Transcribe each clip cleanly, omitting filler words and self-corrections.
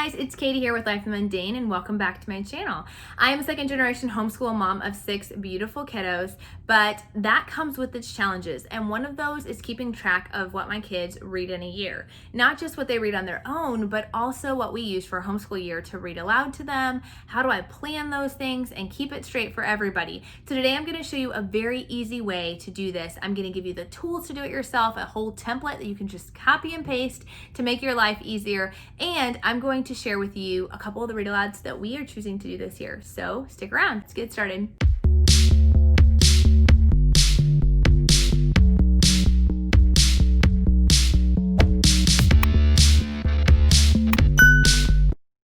guys, it's Katie here with Life Mundane and welcome back to my channel. I am a second generation homeschool mom of 6 beautiful kiddos, but that comes with its challenges, and one of those is keeping track of what my kids read in a year. Not just what they read on their own, but also what we use for a homeschool year to read aloud to them. How do I plan those things and keep it straight for everybody? So today I'm going to show you a very easy way to do this. I'm going to give you the tools to do it yourself, a whole template that you can just copy and paste to make your life easier, and I'm going to share with you a couple of the read alouds that we are choosing to do this year. So stick around, let's get started.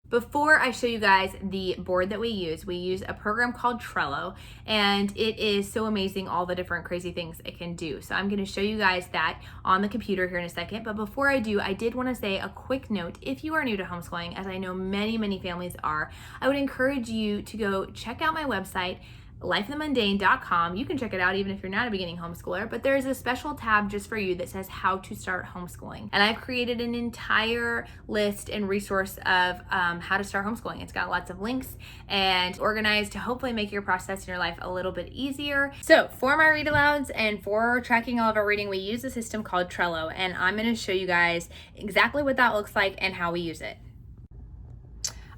Before I show you guys the board that we use a program called Trello, and it is so amazing all the different crazy things it can do. So I'm going to show you guys that on the computer here in a second. But before I do, I did want to say a quick note. If you are new to homeschooling, as I know many families are, I would encourage you to go check out my website, lifethemundane.com. You can check it out even if you're not a beginning homeschooler, but there's a special tab just for you that says how to start homeschooling. And I've created an entire list and resource of how to start homeschooling. It's got lots of links and organized to hopefully make your process in your life a little bit easier. So for my read alouds and for tracking all of our reading, we use a system called Trello, and I'm going to show you guys exactly what that looks like and how we use it.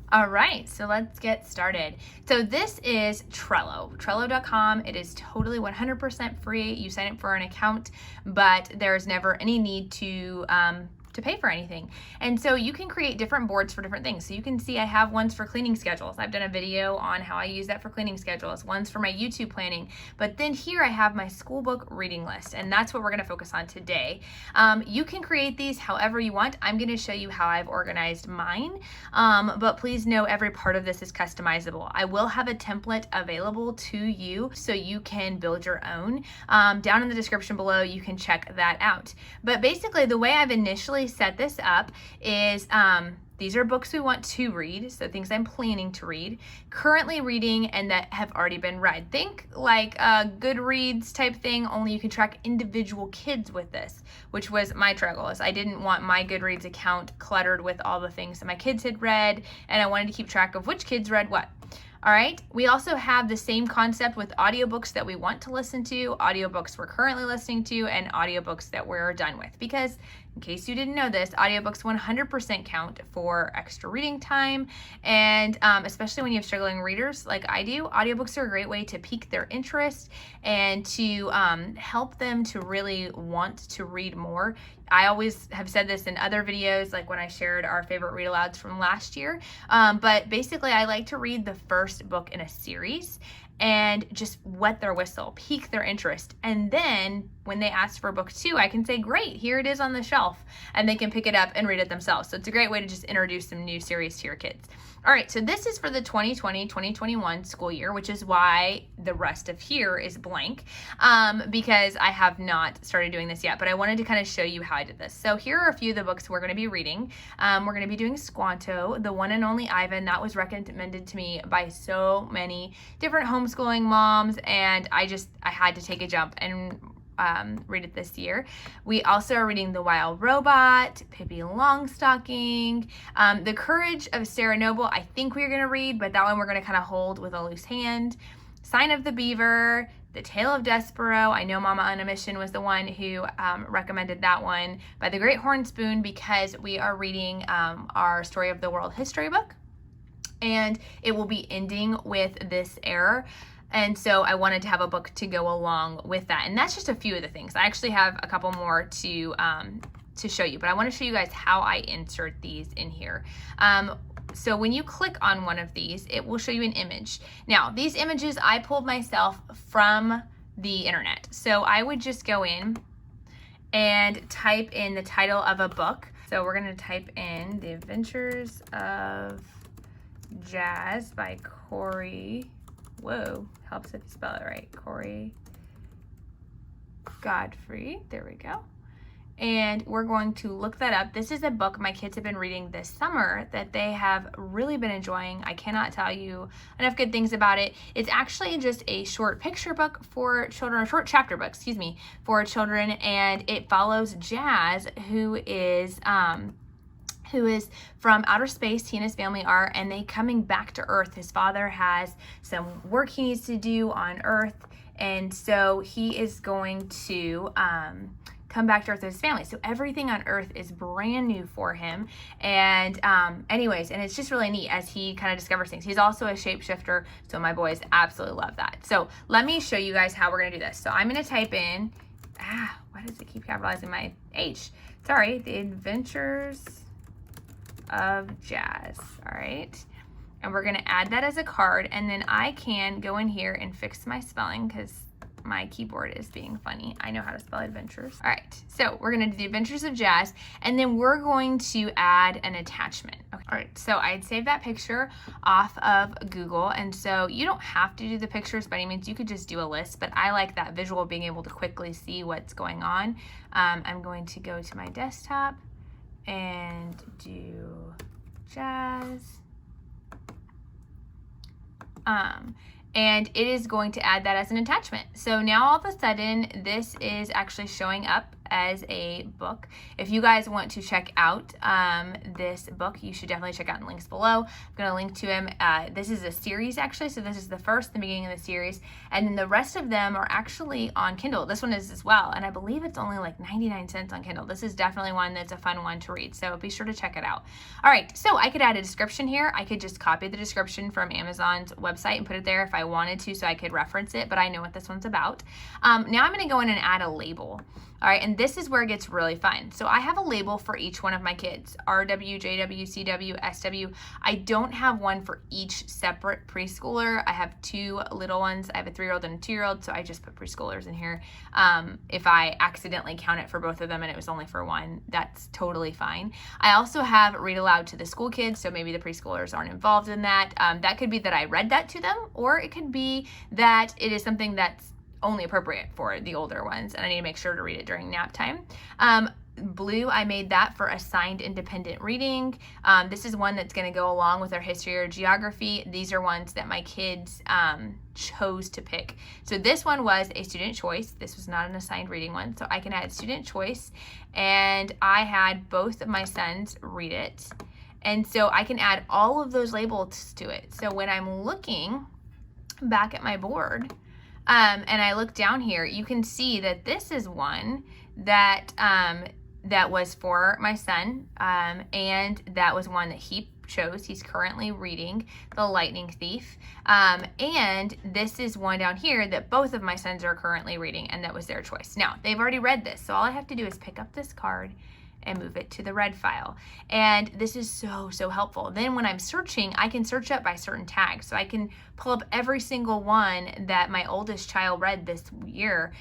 All right, so let's get started. So this is Trello, Trello.com. It is totally 100% free. You sign up for an account, but there's never any need to pay for anything. And so you can create different boards for different things. So you can see I have ones for cleaning schedules. I've done a video on how I use that for cleaning schedules, ones for my YouTube planning. But then here I have my school book reading list, and that's what we're going to focus on today. You can create these however you want. I'm going to show you how I've organized mine, but please know every part of this is customizable. I will have a template available to you so you can build your own. Down in the description below, you can check that out. But basically, the way I've initially set this up is these are books we want to read, so things I'm planning to read, currently reading, and that have already been read. Think like a Goodreads type thing, only you can track individual kids with this, which was my struggle. Is I didn't want my Goodreads account cluttered with all the things that my kids had read, and I wanted to keep track of which kids read what. All right, we also have the same concept with audiobooks that we want to listen to, audiobooks we're currently listening to, and audiobooks that we're done with. Because in case you didn't know this, audiobooks 100% count for extra reading time. And especially when you have struggling readers like I do, audiobooks are a great way to pique their interest and to help them to really want to read more. I always have said this in other videos, like when I shared our favorite read alouds from last year. But basically, I like to read the first book in a series and just wet their whistle, pique their interest. And then when they ask for book 2, I can say, great, here it is on the shelf, and they can pick it up and read it themselves. So it's a great way to just introduce some new series to your kids. All right, so this is for the 2020-2021 school year, which is why the rest of here is blank, because I have not started doing this yet, but I wanted to kind of show you how I did this. So here are a few of the books we're going to be reading. We're going to be doing Squanto, the one and only Ivan. That was recommended to me by so many different homeschooling moms, and I had to take a jump and read it this year. We also are reading The Wild Robot, Pippi Longstocking, The Courage of Sarah Noble. I think we're going to read, but that one we're going to kind of hold with a loose hand. Sign of the Beaver, The Tale of Despero. I know Mama on a Mission was the one who recommended that one, by The Great Horn Spoon, because we are reading our Story of the World history book, and it will be ending with this era. And so I wanted to have a book to go along with that. And that's just a few of the things. I actually have a couple more to show you, but I want to show you guys how I insert these in here. So when you click on one of these, it will show you an image. Now, these images I pulled myself from the internet. So I would just go in and type in the title of a book. So we're going to type in The Adventures of Jazz by Corey. Whoa, helps if you spell it right. Corey Godfrey. There we go. And we're going to look that up. This is a book my kids have been reading this summer that they have really been enjoying. I cannot tell you enough good things about it. It's actually just a short picture book for children, a short chapter book, for children, and it follows Jazz, who is who is from outer space. He and his family are, and they coming back to Earth. His father has some work he needs to do on Earth, and so he is going to come back to Earth with his family. So everything on Earth is brand new for him. And anyways, and it's just really neat as he kind of discovers things. He's also a shapeshifter, so my boys absolutely love that. So let me show you guys how we're gonna do this. So I'm gonna type in, why does it keep capitalizing my H? Sorry, The Adventures of Jazz. All right, and we're gonna add that as a card, and then I can go in here and fix my spelling because my keyboard is being funny. I know how to spell adventures. All right, so we're gonna do The Adventures of Jazz, and then we're going to add an attachment. Okay. All right, so I'd save that picture off of Google, and so you don't have to do the pictures by any means. You could just do a list, but I like that visual, being able to quickly see what's going on. I'm going to go to my desktop and do Jazz. And it is going to add that as an attachment. So now all of a sudden, this is actually showing up as a book. If you guys want to check out this book, you should definitely check out the links below. I'm gonna link to him. This is a series actually, so this is the beginning of the series, and then the rest of them are actually on Kindle. This one is as well, and I believe it's only like 99 cents on Kindle. This is definitely one that's a fun one to read, so be sure to check it out. All right, so I could add a description here. I could just copy the description from Amazon's website and put it there if I wanted to, so I could reference it, but I know what this one's about. Now I'm gonna go in and add a label. All right, and this is where it gets really fun. So I have a label for each one of my kids, RW, JW, CW, SW. I don't have one for each separate preschooler. I have two little ones. I have a 3-year-old and a 2-year-old, so I just put preschoolers in here. If I accidentally count it for both of them and it was only for one, that's totally fine. I also have read aloud to the school kids, so maybe the preschoolers aren't involved in that. That could be that I read that to them, or it could be that it is something that's only appropriate for the older ones, and I need to make sure to read it during nap time. Blue, I made that for assigned independent reading. This is one that's going to go along with our history or geography. These are ones that my kids chose to pick. So this one was a student choice. This was not an assigned reading one, so I can add student choice, and I had both of my sons read it, and so I can add all of those labels to it. So when I'm looking back at my board, and I look down here, you can see that this is one that that was for my son, and that was one that he chose. He's currently reading The Lightning Thief, and this is one down here that both of my sons are currently reading, and that was their choice. Now, they've already read this, so all I have to do is pick up this card and move it to the red file. And this is so helpful. Then when I'm searching, I can search up by certain tags. So I can pull up every single one that my oldest child read this year,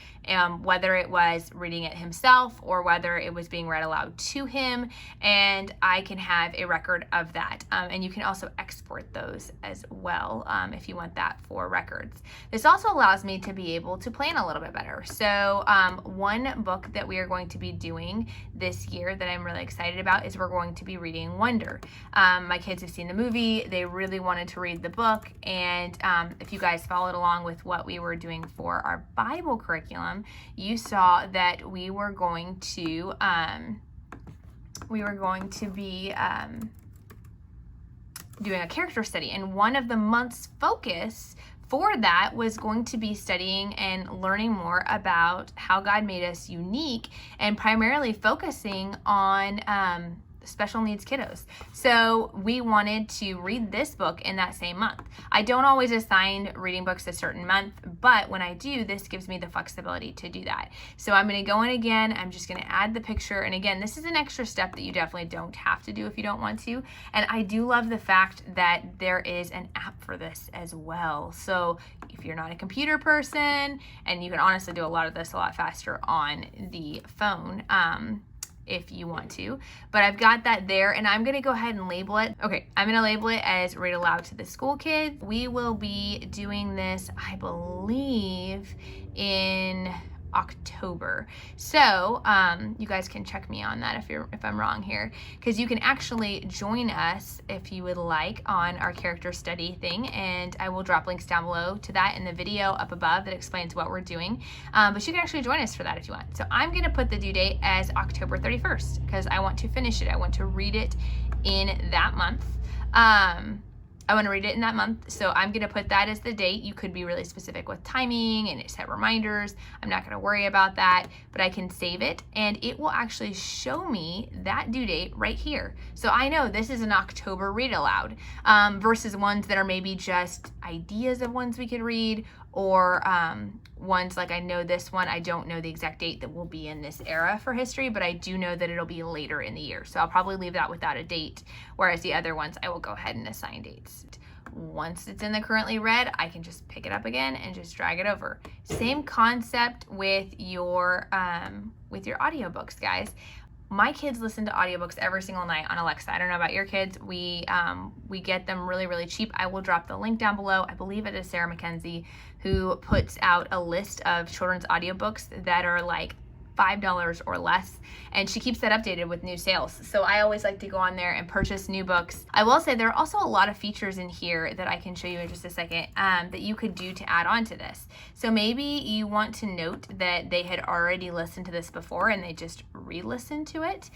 whether it was reading it himself or whether it was being read aloud to him, and I can have a record of that. And you can also export those as well if you want that for records. This also allows me to be able to plan a little bit better. So one book that we are going to be doing this year that I'm really excited about is we're going to be reading Wonder. My kids have seen the movie. They really wanted to read the book, and if you guys followed along with what we were doing for our Bible curriculum, you saw that we were going to be doing a character study, and one of the month's focus for that was going to be studying and learning more about how God made us unique, and primarily focusing on special needs kiddos. So we wanted to read this book in that same month. I don't always assign reading books a certain month, but when I do, this gives me the flexibility to do that. So I'm going to go in again. I'm just going to add the picture. And again, this is an extra step that you definitely don't have to do if you don't want to. And I do love the fact that there is an app for this as well. So if you're not a computer person, and you can honestly do a lot of this a lot faster on the phone, if you want to, but I've got that there, and I'm gonna go ahead and label it. Okay, I'm gonna label it as read aloud to the school kids. We will be doing this, I believe, in October. So you guys can check me on that if I'm wrong here, because you can actually join us if you would like on our character study thing, and I will drop links down below to that in the video up above that explains what we're doing. But you can actually join us for that if you want. So I'm gonna put the due date as October 31st because I want to finish it. I want to read it in that month. I want to read it in that month, so I'm going to put that as the date. You could be really specific with timing and set reminders. I'm not going to worry about that, but I can save it, and it will actually show me that due date right here. So I know this is an October read aloud versus ones that are maybe just ideas of ones we could read, or ones like I know this one, I don't know the exact date that will be in this era for history, but I do know that it'll be later in the year. So I'll probably leave that without a date, whereas the other ones I will go ahead and assign dates. Once it's in the currently read, I can just pick it up again and just drag it over. Same concept with your audiobooks, guys. My kids listen to audiobooks every single night on Alexa. I don't know about your kids. We get them really, really cheap. I will drop the link down below. I believe it is Sarah McKenzie who puts out a list of children's audiobooks that are like $5 or less, and she keeps that updated with new sales. So I always like to go on there and purchase new books. I will say there are also a lot of features in here that I can show you in just a second that you could do to add on to this. So maybe you want to note that they had already listened to this before and they just re-listened to it.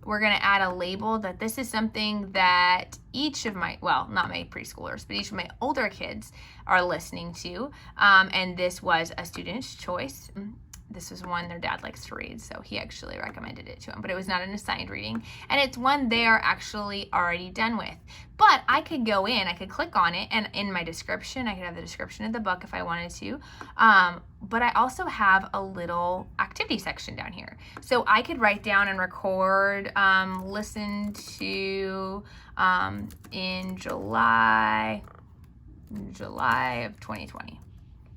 We're going to add a label that this is something that each of my, well, not my preschoolers, but each of my older kids are listening to, and this was a student's choice. This was one their dad likes to read, so he actually recommended it to him, but it was not an assigned reading, and it's one they are actually already done with. But I could go in, I could click on it, and in my description, I could have the description of the book if I wanted to, but I also have a little activity section down here. So I could write down and record, listen to in July of 2020.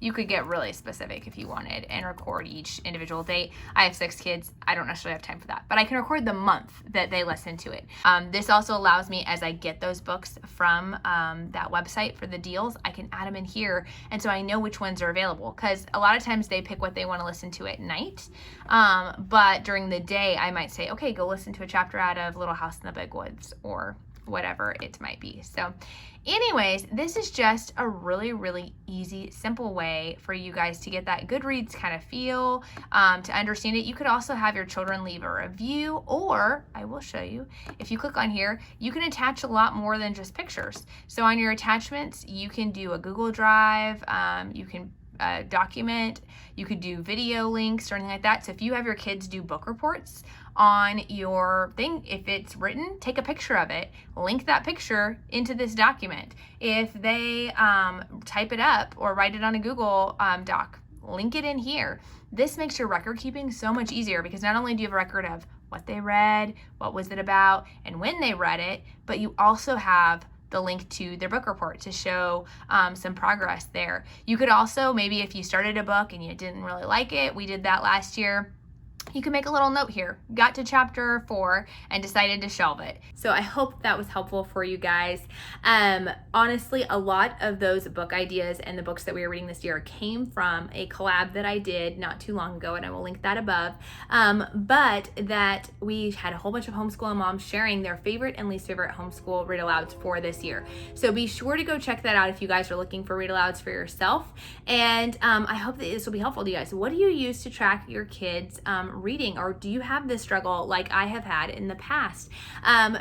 You could get really specific if you wanted and record each individual date. I have 6 kids. I don't necessarily have time for that, but I can record the month that they listen to it. This also allows me, as I get those books from that website for the deals, I can add them in here, and so I know which ones are available, because a lot of times they pick what they want to listen to at night, but during the day I might say, okay, go listen to a chapter out of Little House in the Big Woods, or whatever it might be. So anyways, this is just a really, really easy, simple way for you guys to get that Goodreads kind of feel, to understand it. You could also have your children leave a review, or I will show you, if you click on here, you can attach a lot more than just pictures. So on your attachments, you can do a Google Drive, you can document, you could do video links or anything like that. So if you have your kids do book reports on your thing, if it's written, take a picture of it, link that picture into this document. If they type it up or write it on a Google Doc, link it in here. This makes your record keeping so much easier, because not only do you have a record of what they read, what was it about, and when they read it, but you also have the link to their book report to show some progress there. You could also, maybe if you started a book and you didn't really like it, we did that last year, you can make a little note here, got to chapter 4 and decided to shelve it. So I hope that was helpful for you guys. Honestly, a lot of those book ideas and the books that we are reading this year came from a collab that I did not too long ago, and I will link that above. But that we had a whole bunch of homeschooling moms sharing their favorite and least favorite homeschool read alouds for this year. So be sure to go check that out if you guys are looking for read alouds for yourself. And I hope that this will be helpful to you guys. What do you use to track your kids' reading, or do you have this struggle like I have had in the past?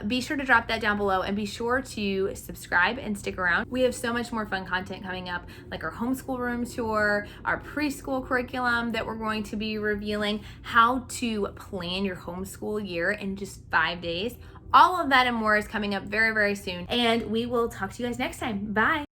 Be sure to drop that down below, and be sure to subscribe and stick around. We have so much more fun content coming up, like our homeschool room tour, our preschool curriculum that we're going to be revealing, how to plan your homeschool year in just 5 days. All of that and more is coming up very, very soon, and we will talk to you guys next time. Bye.